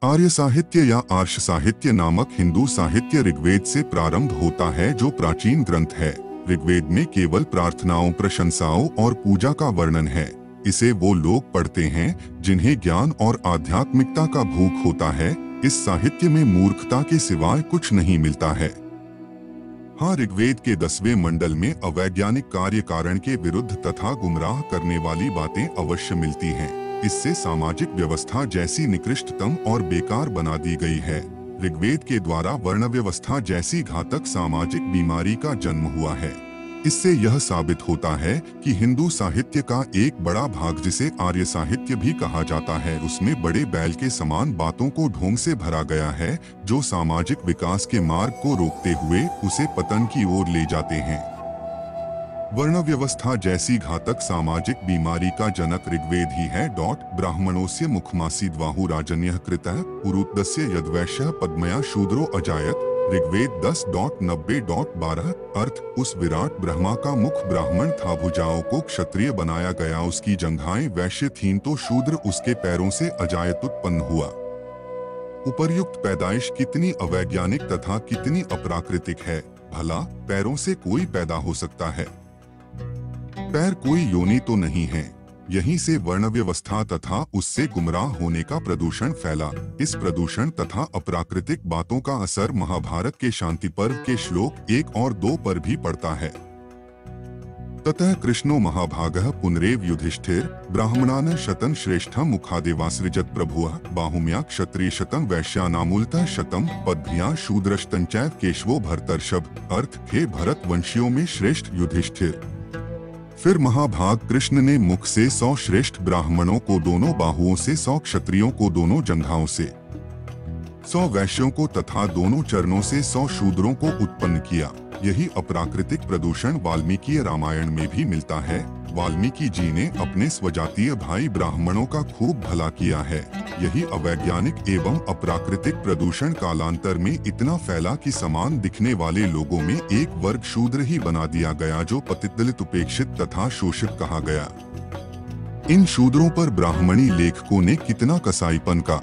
आर्य साहित्य या आर्ष साहित्य नामक हिंदू साहित्य ऋग्वेद से प्रारंभ होता है, जो प्राचीन ग्रंथ है। ऋग्वेद में केवल प्रार्थनाओं, प्रशंसाओं और पूजा का वर्णन है। इसे वो लोग पढ़ते हैं जिन्हें ज्ञान और आध्यात्मिकता का भूख होता है। इस साहित्य में मूर्खता के सिवाय कुछ नहीं मिलता है। हाँ, ऋग्वेद के 10वें मंडल में अवैज्ञानिक कार्य कारण के विरुद्ध तथा गुमराह करने वाली बातें अवश्य मिलती हैं। इससे सामाजिक व्यवस्था जैसी निकृष्टतम और बेकार बना दी गई है। ऋग्वेद के द्वारा वर्ण व्यवस्था जैसी घातक सामाजिक बीमारी का जन्म हुआ है। इससे यह साबित होता है कि हिंदू साहित्य का एक बड़ा भाग, जिसे आर्य साहित्य भी कहा जाता है, उसमें बड़े बैल के समान बातों को ढोंग से भरा गया है, जो सामाजिक विकास के मार्ग को रोकते हुए उसे पतन की ओर ले जाते हैं। वर्ण व्यवस्था जैसी घातक सामाजिक बीमारी का जनक ऋग्वेद ही है। ब्राह्मणोस्य मुखमासीद्वाहु राजन्यः कृतः पुरुतस्य यद्वैश्यः पद्मया शूद्रो अजायत। ऋग्वेद 10.90.12। अर्थ, उस विराट ब्रह्मा का मुख ब्राह्मण था, भुजाओं को क्षत्रिय बनाया गया, उसकी जंघाएं वैश्य थीं तो शूद्र उसके पैरों से अजायत उत्पन्न हुआ। उपर्युक्त पैदाइश कितनी अवैज्ञानिक तथा कितनी अप्राकृतिक है। भला पैरों से कोई पैदा हो सकता है? पैर कोई योनि तो नहीं है। यहीं से वर्ण व्यवस्था तथा उससे गुमराह होने का प्रदूषण फैला। इस प्रदूषण तथा अप्राकृतिक बातों का असर महाभारत के शांति पर्व के श्लोक 1 और 2 पर भी पड़ता है। ततः कृष्णो महाभागः पुनरेव युधिष्ठिर ब्राह्मणान् शतं श्रेष्ठं मुखादेवासृजत प्रभुः बाहुम्या क्षत्रिय शतं वैश्यानामूलतः शतं पद्भ्या शूद्रश्तंचैव केशवो भरतर्षभ। अर्थ, हे भरत वंशियों में श्रेष्ठ युधिष्ठिर। फिर महाभाग कृष्ण ने मुख से 100 श्रेष्ठ ब्राह्मणों को दोनों बाहुओं से, 100 क्षत्रियों को दोनों जंघाओं से, 100 वैश्यों को तथा दोनों चरणों से 100 शूद्रों को उत्पन्न किया। यही अप्राकृतिक प्रदूषण वाल्मीकि रामायण में भी मिलता है। वाल्मीकि जी ने अपने स्वजातीय भाई ब्राह्मणों का खूब भला किया है। यही अवैज्ञानिक एवं अप्राकृतिक प्रदूषण कालांतर में इतना फैला कि समान दिखने वाले लोगों में एक वर्ग शूद्र ही बना दिया गया, जो पतित, दलित, उपेक्षित तथा शोषित कहा गया। इन शूद्रों पर ब्राह्मणी लेखकों ने कितना कसाईपन का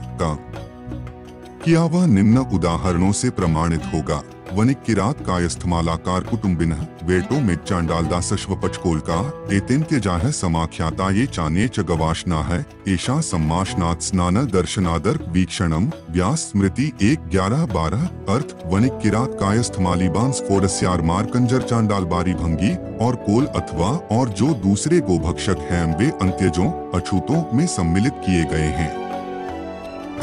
किया, वह निम्न उदाहरणों से प्रमाणित होगा। वनिक किरात कायस्थमालाकार कुटुंबिनः वेटो में चांडालदासश्वपचकोलका एतेन त्यजाह समाख्याता ये चान्ये च गवाशनाः एषा सम्माशनात् स्नान दर्शनादर वीक्षणम। व्यास स्मृति 1:11-12। अर्थ, वनिक किरात कायस्थमालिबान स्फोरस्यार मारकंजर चांडाल बारी भंगी और कोल अथवा और जो दूसरे गोभक्षक हैं, वे अंत्यजों, अछूतों में सम्मिलित किए गए हैं।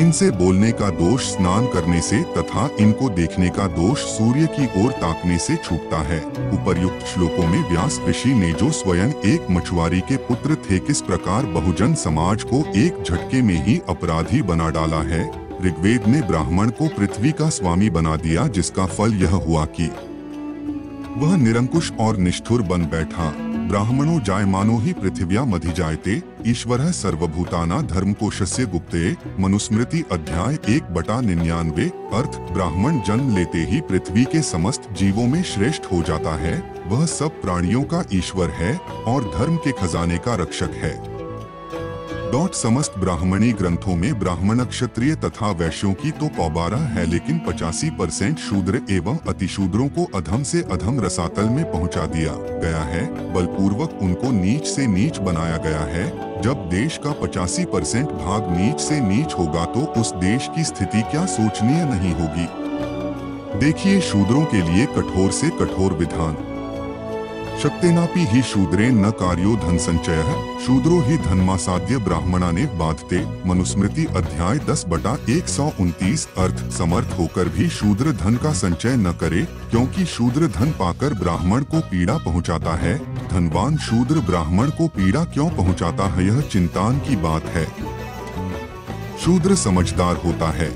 इनसे बोलने का दोष स्नान करने से तथा इनको देखने का दोष सूर्य की ओर ताकने से छूटता है। उपर्युक्त श्लोकों में व्यास ऋषि ने, जो स्वयं एक मछुआरी के पुत्र थे, किस प्रकार बहुजन समाज को एक झटके में ही अपराधी बना डाला है। ऋग्वेद ने ब्राह्मण को पृथ्वी का स्वामी बना दिया, जिसका फल यह हुआ कि वह निरंकुश और निष्ठुर बन बैठा। ब्राह्मणों जायमानो ही पृथिव्या मधिजायते ईश्वरः सर्वभूताना धर्मकोशस्य गुप्ते। मनुस्मृति अध्याय 1/99। अर्थ, ब्राह्मण जन्म लेते ही पृथ्वी के समस्त जीवों में श्रेष्ठ हो जाता है। वह सब प्राणियों का ईश्वर है और धर्म के खजाने का रक्षक है। समस्त ब्राह्मणी ग्रंथों में ब्राह्मण, क्षत्रिय तथा वैश्यों की तो पौबारा है, लेकिन 85% शूद्र एवं अतिशूद्रों को अधम से अधम रसातल में पहुंचा दिया गया है। बलपूर्वक उनको नीच से नीच बनाया गया है। जब देश का 85% भाग नीच से नीच होगा तो उस देश की स्थिति क्या सोचनीय नहीं होगी। देखिए शूद्रों के लिए कठोर से कठोर विधान। शक्तेनापि ही शूद्रे न कार्यो धन संचयः शूद्रो ही धनमासाद्य ब्राह्मणाने बाधते। मनुस्मृति अध्याय 10/129। अर्थ, समर्थ होकर भी शूद्र धन का संचय न करे, क्योंकि शूद्र धन पाकर ब्राह्मण को पीड़ा पहुंचाता है। धनवान शूद्र ब्राह्मण को पीड़ा क्यों पहुंचाता है, यह चिंतान की बात है। शूद्र समझदार होता है।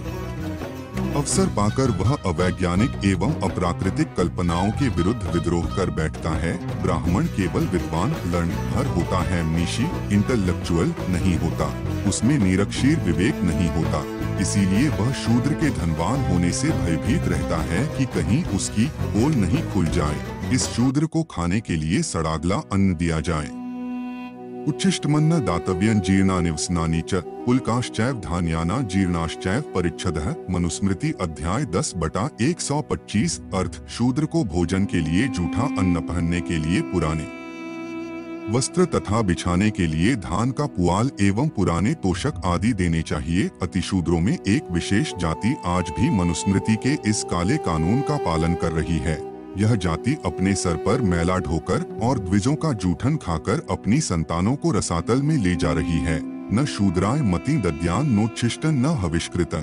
अवसर पाकर वह अवैज्ञानिक एवं अप्राकृतिक कल्पनाओं के विरुद्ध विद्रोह कर बैठता है। ब्राह्मण केवल विद्वान, लर्नर होता है, निशी, इंटेलेक्चुअल नहीं होता। उसमें निरक्षीर विवेक नहीं होता। इसीलिए वह शूद्र के धनवान होने से भयभीत रहता है कि कहीं उसकी पोल नहीं खुल जाए, इस शूद्र को खाने के लिए सड़ागला अन्न दिया जाए। उच्छिष्टमन्न दातव्यं जीर्णानि वसनानि च पुलकाश्चैव धान्याना जीर्णाश्चैव परिच्छदः। मनुस्मृति अध्याय 10/125। अर्थ: शूद्र को भोजन के लिए जूठा अन्न, पहनने के लिए पुराने वस्त्र तथा बिछाने के लिए धान का पुआल एवं पुराने तोशक आदि देने चाहिए। अतिशूद्रों में एक विशेष जाति आज भी मनुस्मृति के इस काले कानून का पालन कर रही है। यह जाति अपने सर पर मैला ढोकर और द्विजों का जूठन खाकर अपनी संतानों को रसातल में ले जा रही है। न शूद्राय मति दद्यान नोच्छिष्टं न हविष्कृतं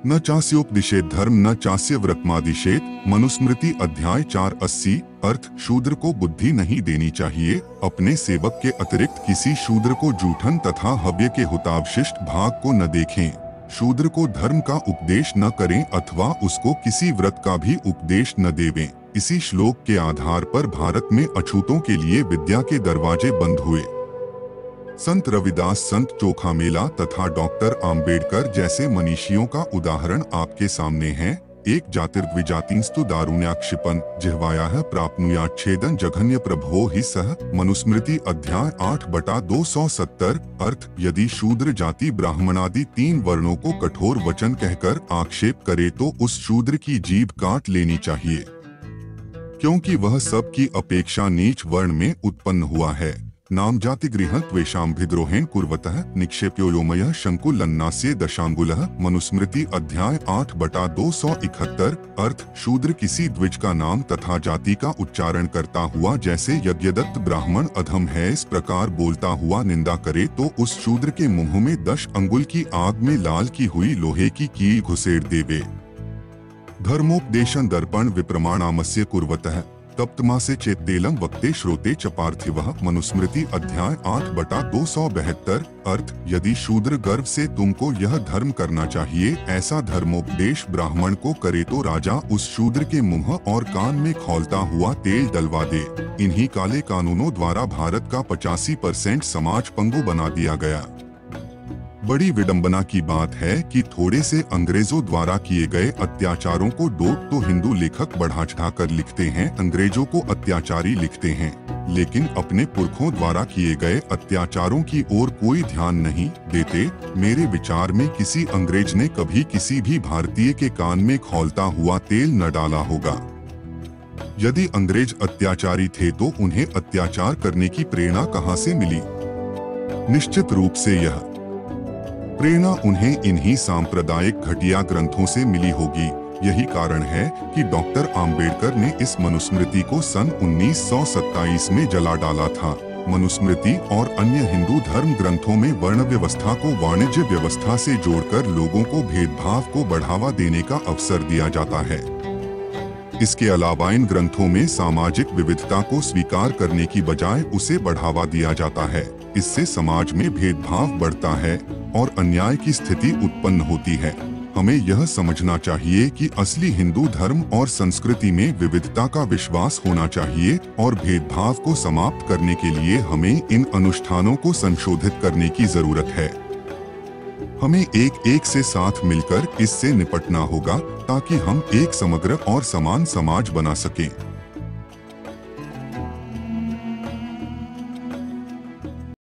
न चास्योपदिशेत धर्म न चास्य व्रतमादिशेत। मनुस्मृति अध्याय 4:80। अर्थ: शूद्र को बुद्धि नहीं देनी चाहिए। अपने सेवक के अतिरिक्त किसी शूद्र को जूठन तथा हव्य के हुतावशिष्ट भाग को न देखें। शूद्र को धर्म का उपदेश न करें अथवा उसको किसी व्रत का भी उपदेश न देवें। इसी श्लोक के आधार पर भारत में अछूतों के लिए विद्या के दरवाजे बंद हुए। संत रविदास, संत चोखामेला तथा डॉक्टर आम्बेडकर जैसे मनीषियों का उदाहरण आपके सामने है। एक जातिर्द्विजातिस्तु दारुण्याक्षिपन् जिह्वायाः प्राप्नुयाच्छेदन जघन्य प्रभो हि सः। मनुस्मृति अध्याय 8/270। अर्थ: यदि शूद्र जाति ब्राह्मणादि 3 वर्णों को कठोर वचन कहकर आक्षेप करे तो उस शूद्र की जीभ काट लेनी चाहिए, क्योंकि वह सब की अपेक्षा नीच वर्ण में उत्पन्न हुआ है। नाम जाति गृह त्वेषां विद्रोहेण कुर्वतः निक्षेप्यो योमयः शंकुलन्नास्य दशांगुलः। मनुस्मृति अध्याय 8/271। अर्थ: शूद्र किसी द्विज का नाम तथा जाति का उच्चारण करता हुआ जैसे यज्ञदत्त ब्राह्मण अधम है इस प्रकार बोलता हुआ निंदा करे तो उस शूद्र के मुंह में 10 अंगुल की आग में लाल की हुई लोहे की कील घुसेड़ देवे। धर्मोपदेशं दर्पण विप्रमाणामस्य कुर्वतः तप्तमासे चेत्तेलम वक्ते श्रोते च पार्थिवः। मनुस्मृति अध्याय 8/272। अर्थ: यदि शूद्र गर्व से तुमको यह धर्म करना चाहिए ऐसा धर्मोपदेश ब्राह्मण को करे तो राजा उस शूद्र के मुंह और कान में खौलता हुआ तेल डलवा दे। इन्हीं काले कानूनों द्वारा भारत का 85% समाज पंगु बना दिया गया। बड़ी विडंबना की बात है कि थोड़े से अंग्रेजों द्वारा किए गए अत्याचारों को तो हिंदू लेखक बढ़ा चढ़ाकर लिखते हैं, अंग्रेजों को अत्याचारी लिखते हैं, लेकिन अपने पुरखों द्वारा किए गए अत्याचारों की ओर कोई ध्यान नहीं देते। मेरे विचार में किसी अंग्रेज ने कभी किसी भी भारतीय के कान में खौलता हुआ तेल न डाला होगा। यदि अंग्रेज अत्याचारी थे तो उन्हें अत्याचार करने की प्रेरणा कहां से मिली? निश्चित रूप से यह प्रेरणा उन्हें इन्हीं सांप्रदायिक घटिया ग्रंथों से मिली होगी। यही कारण है कि डॉक्टर आम्बेडकर ने इस मनुस्मृति को सन 1927 में जला डाला था। मनुस्मृति और अन्य हिंदू धर्म ग्रंथों में वर्ण व्यवस्था को वाणिज्य व्यवस्था से जोड़कर लोगों को भेदभाव को बढ़ावा देने का अवसर दिया जाता है। इसके अलावा इन ग्रंथों में सामाजिक विविधता को स्वीकार करने की बजाय उसे बढ़ावा दिया जाता है। इससे समाज में भेदभाव बढ़ता है और अन्याय की स्थिति उत्पन्न होती है। हमें यह समझना चाहिए कि असली हिंदू धर्म और संस्कृति में विविधता का विश्वास होना चाहिए और भेदभाव को समाप्त करने के लिए हमें इन अनुष्ठानों को संशोधित करने की जरूरत है। हमें एक से साथ मिलकर इससे निपटना होगा ताकि हम एक समग्र और समान समाज बना सकें।